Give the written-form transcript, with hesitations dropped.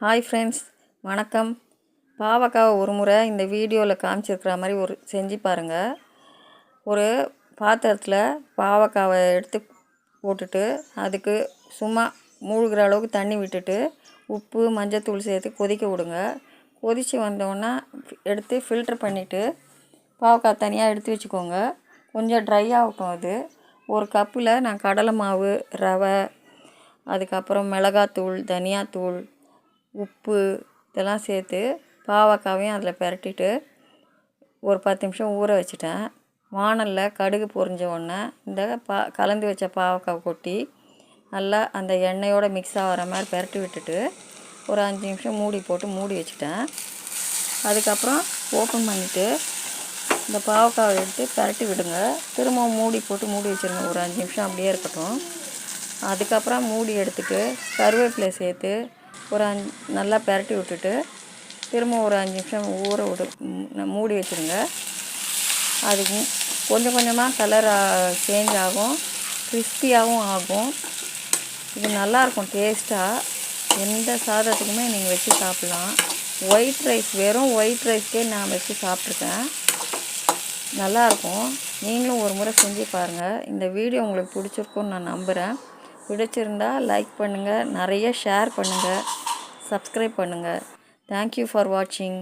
Hi friends, வணக்கம். பாவக்காவை ஒரு முறை இந்த வீடியோவில் காமிச்சிருக்கிற மாதிரி செஞ்சு பாருங்கள். ஒரு பாத்திரத்தில் பாவக்காவை எடுத்து போட்டுட்டு அதுக்கு சும்மா மூழ்கிற அளவுக்கு தண்ணி விட்டுட்டு உப்பு மஞ்சத்தூள் சேர்த்து கொதிக்க விடுங்க. கொதித்து வந்தோடனே எடுத்து ஃபில்ட்ரு பண்ணிவிட்டு பாவக்காய் தனியாக எடுத்து வச்சுக்கோங்க. கொஞ்சம் ட்ரை ஆகட்டும். அது ஒரு கப்பில் நான் கடலை மாவு, ரவை, அதுக்கப்புறம் மிளகாத்தூள், தனியாத்தூள், உப்பு இதெல்லாம் சேர்த்து பாவக்காவையும் அதில் பிரட்டிட்டு ஒரு 10 நிமிஷம் ஊற வச்சுட்டேன். வாணலில் கடுகு பொரிஞ்ச உடனே இந்த கலந்து வச்ச பாவக்காவை கொட்டி நல்லா அந்த எண்ணெயோடு மிக்ஸ் ஆகிற மாதிரி பிரட்டி விட்டுட்டு ஒரு 5 நிமிஷம் மூடி போட்டு மூடி வச்சுட்டேன். அதுக்கப்புறம் ஓப்பன் பண்ணிவிட்டு இந்த பாவக்காவை எடுத்து பிரட்டி விடுங்க. திரும்பவும் மூடி போட்டு மூடி வச்சுருங்க. ஒரு 5 நிமிஷம் அப்படியே இருக்கட்டும். அதுக்கப்புறம் மூடி எடுத்துகிட்டு கருவேப்பிலை சேர்த்து நல்லா பிரட்டி விட்டுட்டு திரும்ப ஒரு 5 நிமிஷம் மூடி வச்சுருங்க. அது கொஞ்சம் கொஞ்சமாக கலர் சேஞ்ச் ஆகும், கிறிஸ்பியாகவும் ஆகும். இது நல்லாயிருக்கும் டேஸ்ட்டாக. எந்த சாதத்துக்குமே நீங்கள் வச்சு சாப்பிட்லாம். ஒயிட் ரைஸ், வெறும் ஒயிட் ரைஸ்க்கே நான் வச்சு சாப்பிட்ருக்கேன். நல்லாயிருக்கும். நீங்களும் ஒரு முறை செஞ்சு பாருங்கள். இந்த வீடியோ உங்களுக்கு பிடிச்சிருக்குன்னு நான் நம்புகிறேன். பிடிச்சிருந்தால் லைக் பண்ணுங்கள், நிறைய ஷேர் பண்ணுங்கள், சப்ஸ்கிரைப் பண்ணுங்கள். தேங்க்யூ ஃபார் வாட்சிங்.